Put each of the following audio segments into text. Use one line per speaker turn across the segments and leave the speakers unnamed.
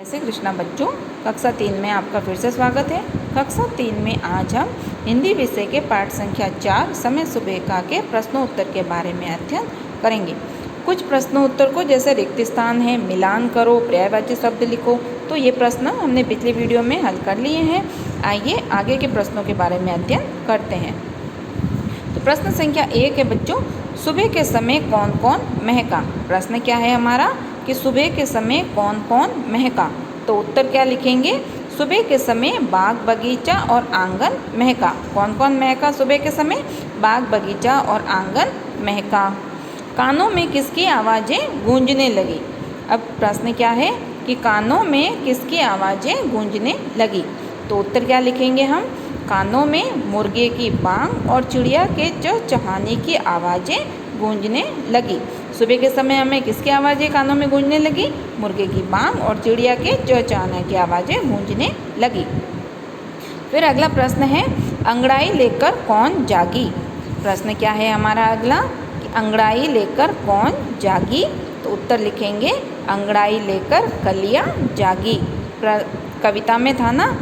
ऐसे कृष्णा बच्चों, कक्षा 3 में आपका फिर से स्वागत है। कक्षा 3 में आज हम हिंदी विषय के पाठ संख्या 4 समय सुबेका के प्रश्नोत्तर के बारे में अध्ययन करेंगे। कुछ प्रश्नोत्तर को जैसे रिक्त स्थान है, मिलान करो, पर्यायवाची शब्द लिखो, तो ये प्रश्न हमने पिछले वीडियो में हल कर लिए हैं। आइए आगे के प्रश्नों के बारे में अध्ययन करते हैं। तो प्रश्न संख्या 1 है बच्चों, सुबह के समय कौन कौन महका। प्रश्न क्या है हमारा कि सुबह के समय कौन कौन महका। तो उत्तर क्या लिखेंगे, सुबह के समय बाग बगीचा और आंगन महका। कौन कौन महका सुबह के समय, बाग बगीचा और आंगन महका। कानों में किसकी आवाज़ें गूंजने लगी। अब प्रश्न क्या है कि कानों में किसकी आवाज़ें गूंजने लगी। तो उत्तर क्या लिखेंगे हम, कानों में मुर्गे की बांग और चिड़िया के चहचहाने की आवाज़ें गूंजने लगी। सुबह के समय हमें किसकी आवाज़ें कानों में गूंजने लगी, मुर्गे की बांग और चिड़िया के चहचहाने की आवाज़ें गूंजने लगी। फिर अगला प्रश्न है, अंगड़ाई लेकर कौन जागी। प्रश्न क्या है हमारा अगला कि अंगड़ाई लेकर कौन जागी। तो उत्तर लिखेंगे, अंगड़ाई लेकर कलियाँ जागी। कविता में था ना,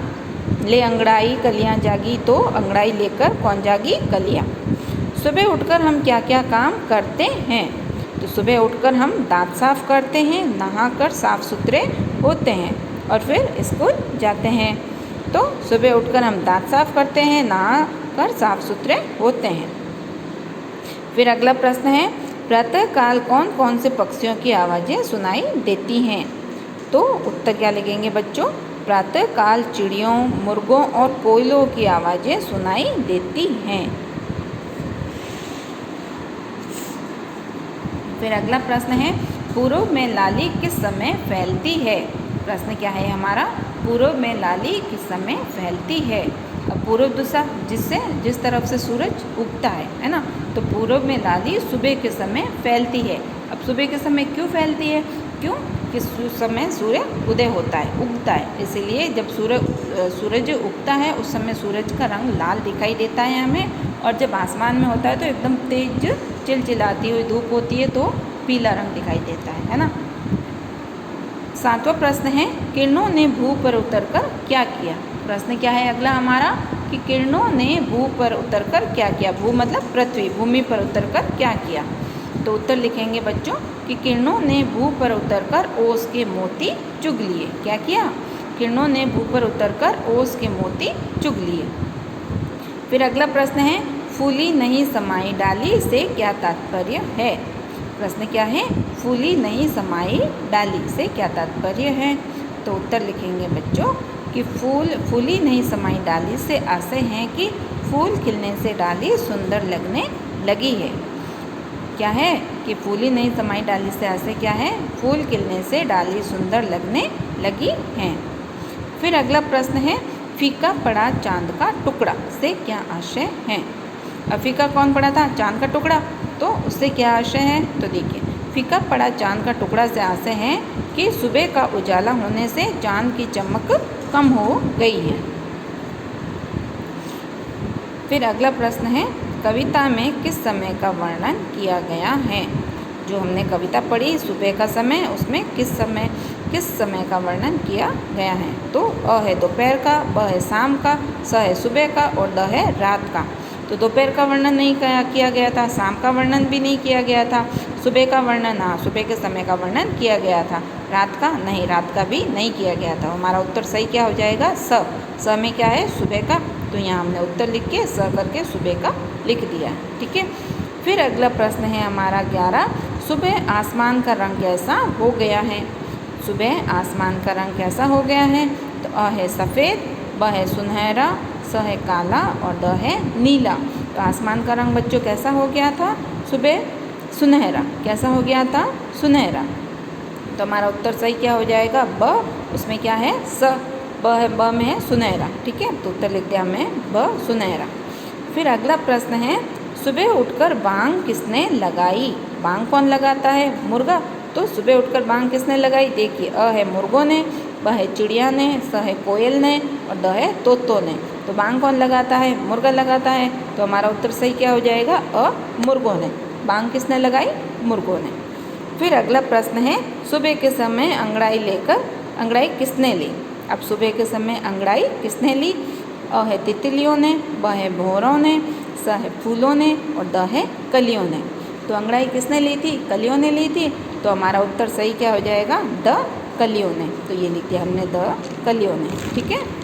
ले अंगड़ाई कलियाँ जागी, तो अंगड़ाई लेकर कौन जागी, कलियाँ। सुबह उठकर हम क्या क्या काम करते हैं। तो सुबह उठकर हम दांत साफ करते हैं, नहाकर साफ सुथरे होते हैं और फिर स्कूल जाते हैं। तो सुबह उठकर हम दांत साफ करते हैं, नहाकर साफ सुथरे होते हैं। फिर अगला प्रश्न है, प्रातःकाल कौन कौन से पक्षियों की आवाज़ें सुनाई देती हैं। तो उत्तर क्या लिखेंगे बच्चों, प्रातःकाल चिड़ियों, मुर्गों और कोयलों की आवाज़ें सुनाई देती हैं। फिर अगला प्रश्न है, पूर्व में लाली किस समय फैलती है। प्रश्न क्या है हमारा, पूर्व में लाली किस समय फैलती है। अब पूर्व दिशा जिस तरफ से सूरज उगता है ना, तो पूर्व में लाली सुबह के समय फैलती है। अब सुबह के समय क्यों फैलती है, क्यों कि उस समय सूर्य उदय होता है, उगता है, इसीलिए जब सूरज उगता है उस समय सूरज का रंग लाल दिखाई देता है हमें, और जब आसमान में होता है तो एकदम तेज चिलचिलाती हुई धूप होती है तो पीला रंग दिखाई देता है ना। 7वां प्रश्न है, किरणों ने भू पर उतरकर क्या किया। प्रश्न क्या है अगला हमारा कि किरणों ने भू पर उतरकर क्या किया। भू मतलब पृथ्वी, भूमि पर उतरकर क्या किया। तो उत्तर लिखेंगे बच्चों कि किरणों ने भू पर उतरकर ओस के मोती चुग लिए। क्या किया, किरणों ने भू पर उतरकर ओस के मोती चुग लिए। फिर अगला प्रश्न है, फूली नहीं समाई डाली से क्या तात्पर्य है। प्रश्न क्या है, फूली नहीं समाई डाली से क्या तात्पर्य है। तो उत्तर लिखेंगे बच्चों कि फूली नहीं समाई डाली से आशय है कि फूल खिलने से डाली सुंदर लगने लगी है। क्या है कि फूली नहीं समाई डाली से आशय क्या है, फूल खिलने से डाली सुंदर लगने लगी है। फिर अगला प्रश्न है, फीका पड़ा चांद का टुकड़ा से क्या आशय है। अब फीका कौन पड़ा था, चांद का टुकड़ा, तो उससे क्या आशय है। तो देखिए, फीका पड़ा चांद का टुकड़ा से आशय है कि सुबह का उजाला होने से चांद की चमक कम हो गई है। फिर अगला प्रश्न है, कविता में किस समय का वर्णन किया गया है। जो हमने कविता पढ़ी सुबह का समय, उसमें किस समय का वर्णन किया गया है। तो अ है दोपहर का, ब है शाम का, स है सुबह का और द है रात का। तो दोपहर का वर्णन नहीं किया गया था, शाम का वर्णन भी नहीं किया गया था, सुबह का वर्णन, हाँ सुबह के समय का वर्णन किया गया था, रात का नहीं, रात का भी नहीं किया गया था। हमारा उत्तर सही क्या हो जाएगा, स में क्या है, सुबह का। तो यहाँ हमने उत्तर लिख के स करके सुबह का लिख दिया, ठीक है। फिर अगला प्रश्न है हमारा 11, सुबह आसमान का रंग कैसा हो गया है। सुबह आसमान का रंग कैसा हो गया है। तो अ है सफ़ेद, ब है सुनहरा, स है काला और द है नीला। तो आसमान का रंग बच्चों कैसा हो गया था, सुबह सुनहरा। कैसा हो गया था, सुनहरा। तो हमारा उत्तर सही क्या हो जाएगा, ब, उसमें क्या है स, ब में है सुनहरा, ठीक है। तो उत्तर लिख दिया हमने ब, सुनहरा। फिर अगला प्रश्न है, सुबह उठकर बांग किसने लगाई। बांग कौन लगाता है, मुर्गा। तो सुबह उठकर बांग किसने लगाई, देखिए अ है मुर्गों ने, ब है चिड़िया ने, स है कोयल ने और द है तोतों ने। तो बांग कौन लगाता है, मुर्गा लगाता है। तो हमारा उत्तर सही क्या हो जाएगा, अ, मुर्गों ने। बांग किसने लगाई, मुर्गों ने। फिर अगला प्रश्न है, सुबह के समय अंगड़ाई लेकर अंगड़ाई किसने ली? अब सुबह के समय अंगड़ाई किसने ली? अ है तितलियों ने, ब है भंवरों ने, स है फूलों ने और द है कलियों ने। तो अंगड़ाई किसने ली थी? कलियों ने ली थी। तो हमारा उत्तर सही क्या हो जाएगा? द कलियों ने। तो ये लिख दिया हमने द कलियों ने। ठीक है।